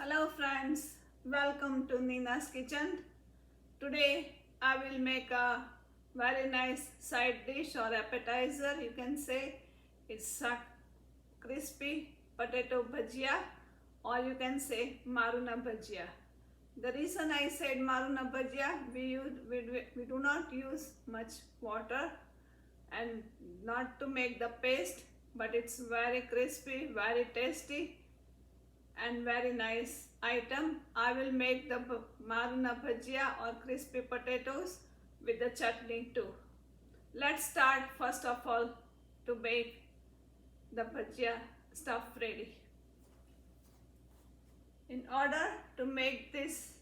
Hello friends, welcome to Nina's kitchen. Today I will make a very nice side dish or appetizer. You can say it's a crispy potato bhajia, or you can say maruna bhajia. The reason I said maruna bhajia, we do not use much water and not to make the paste, but it's very crispy, very tasty and very nice item. I will make the maruna bhajia or crispy potatoes with the chutney too. Let's start first of all to make the bhajia stuff ready. In order to make this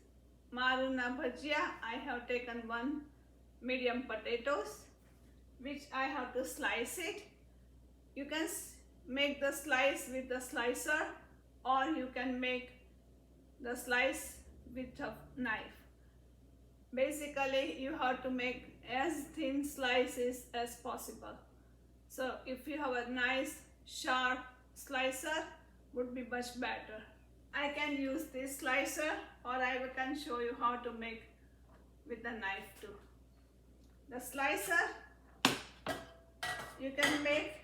maruna bhajia, I have taken one medium potatoes which I have to slice it. You can make the slice with the slicer, or you can make the slice with a knife. Basically, you have to make as thin slices as possible. So if you have a nice sharp slicer, would be much better. I can use this slicer, or I can show you how to make with the knife too. The slicer, you can make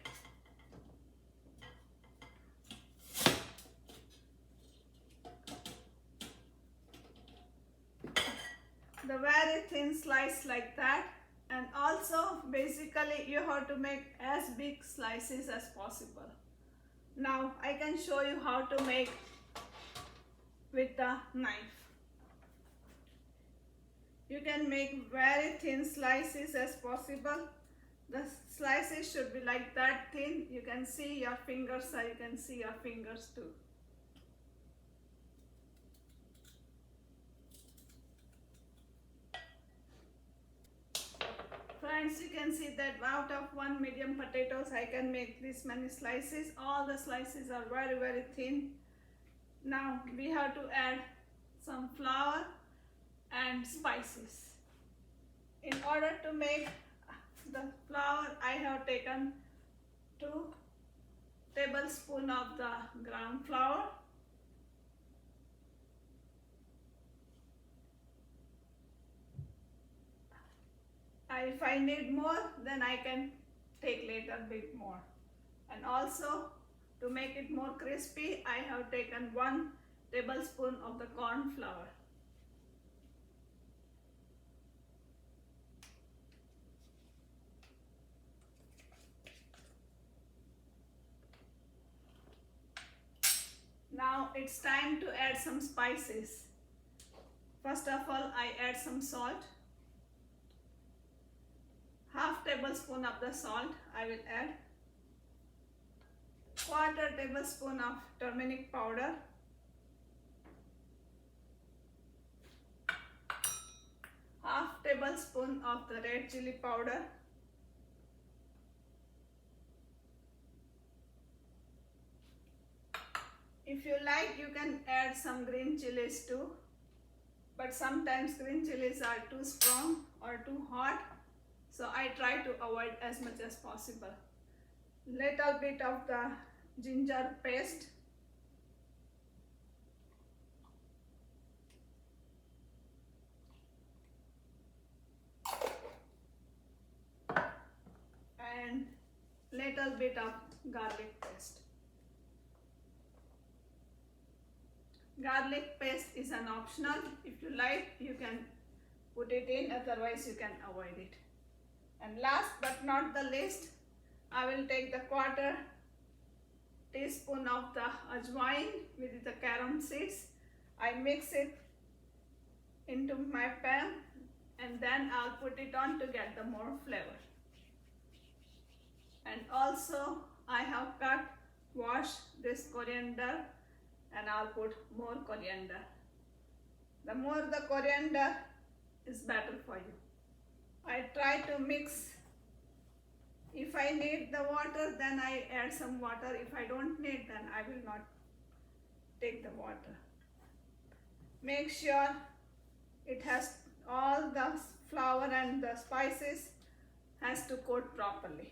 the very thin slice like that, and also basically you have to make as big slices as possible. Now I can show you how to make with the knife. You can make very thin slices as possible. The slices should be like that thin. You can see your fingers, so you can see your fingers too. Friends, you can see that out of one medium potatoes, I can make this many slices. All the slices are very, very thin. Now we have to add some flour and spices. In order to make the flour, I have taken 2 tablespoons of the ground flour. If I need more, then I can take later bit more. And also, to make it more crispy, I have taken 1 tablespoon of the corn flour. Now it's time to add some spices. First of all, I add some salt. Half tablespoon of the salt I will add. 1/4 tablespoon of turmeric powder. Half tablespoon of the red chili powder. If you like, you can add some green chilies too, but sometimes green chilies are too strong or too hot, so I try to avoid as much as possible. Little bit of the ginger paste. And little bit of garlic paste. Garlic paste is an optional. If you like, you can put it in, otherwise you can avoid it. And last but not the least, I will take the 1/4 teaspoon of the ajwain with the carom seeds. I mix it into my pan, and then I'll put it on to get the more flavor. And also I have washed this coriander, and I'll put more coriander. The more the coriander is better for you. I try to mix. If I need the water, then I add some water. If I don't need, then I will not take the water. Make sure it has all the flour and the spices has to coat properly.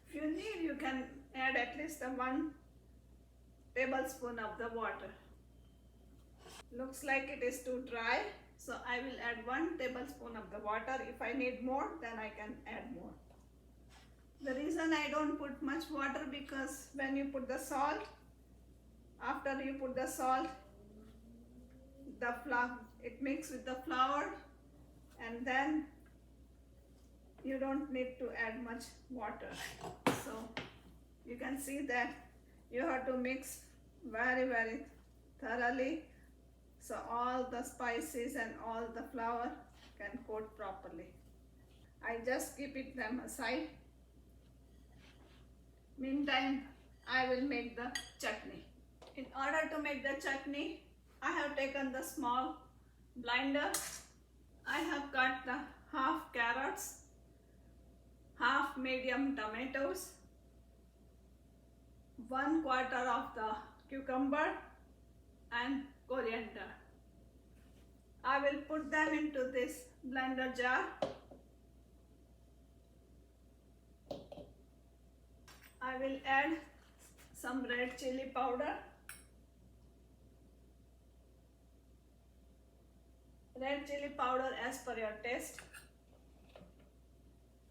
If you need, you can add at least 1 tablespoon of the water. Looks like it is too dry, so I will add 1 tablespoon of the water. If I need more, then I can add more. The reason I don't put much water, because when you put the salt, after you put the salt, the flour, it mixes with the flour, and then you don't need to add much water. So you can see that you have to mix very thoroughly, so all the spices and all the flour can coat properly. I just keep it them aside. Meantime, I will make the chutney. In order to make the chutney, I have taken the small blender. I have cut the half carrots, half medium tomatoes, 1/4 of the cucumber and coriander. I will put them into this blender jar. I will add some red chili powder, as per your taste,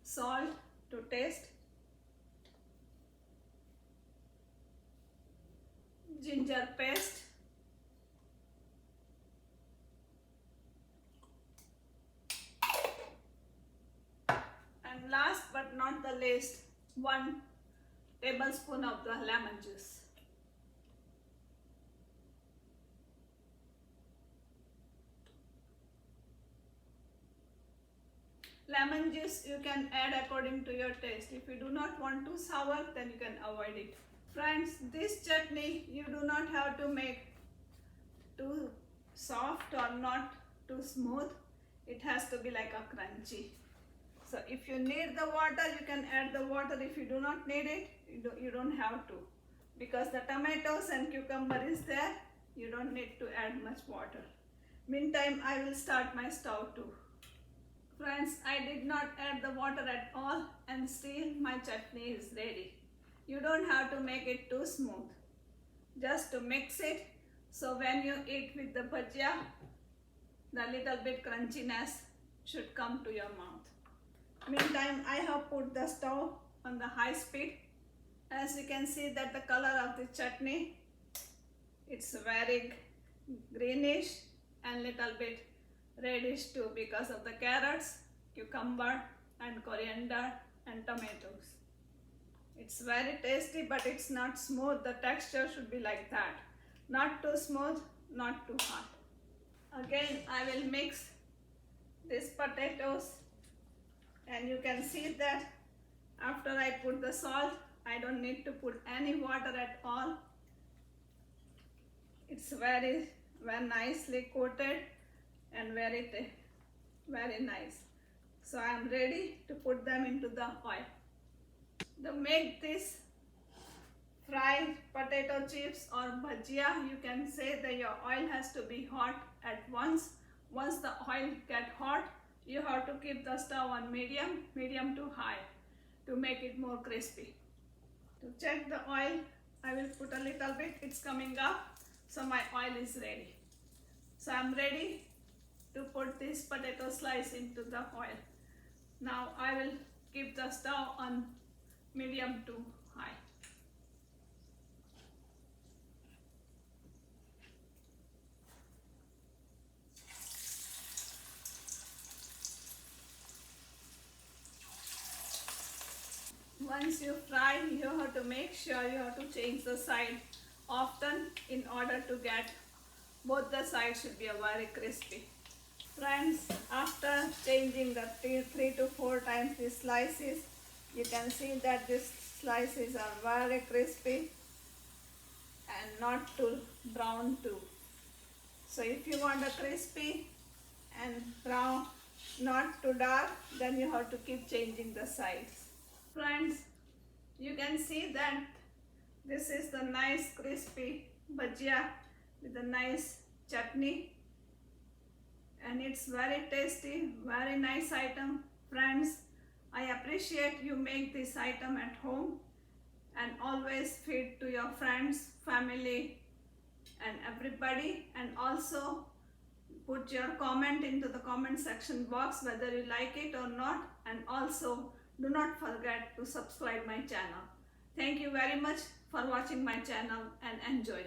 salt to taste, ginger paste, and last but not the least, 1 tablespoon of the lemon juice. Lemon juice you can add according to your taste. If you do not want too sour, then you can avoid it. Friends, this chutney you do not have to make too soft or not too smooth. It has to be like a crunchy. So if you need the water, you can add the water. If you do not need it, you don't have to. Because the tomatoes and cucumber is there, you don't need to add much water. Meantime, I will start my stove too. Friends, I did not add the water at all, and still my chutney is ready. You don't have to make it too smooth. Just to mix it, so when you eat with the bhajia, the little bit crunchiness should come to your mouth. Meantime, I have put the stove on the high speed. As you can see that the color of the chutney, it's very greenish and little bit reddish too, because of the carrots, cucumber and coriander and tomatoes. It's very tasty, but it's not smooth. The texture should be like that. Not too smooth, not too hot. Again, I will mix these potatoes, and you can see that after I put the salt, I don't need to put any water at all. It's very nicely coated and very nice. So I am ready to put them into the oil. To make this fried potato chips or bhajia, you can say that your oil has to be hot at once. Once the oil get hot, you have to keep the stove on medium to high to make it more crispy. To check the oil, I will put a little bit. It's coming up, so my oil is ready. So I'm ready to put this potato slice into the oil. Now I will keep the stove on medium to high. Once you fry, you have to make sure you have to change the side often in order to get both the sides should be very crispy. Friends, after changing the 3 to 4 times these slices, you can see that these slices are very crispy and not too brown too. So if you want a crispy and brown, not too dark, then you have to keep changing the sides. Friends, you can see that this is the nice crispy bhajia with a nice chutney, and it's very tasty, very nice item. Friends, I appreciate you make this item at home and always feed to your friends, family and everybody, and also put your comment into the comment section box whether you like it or not, and also do not forget to subscribe my channel. Thank you very much for watching my channel and enjoy.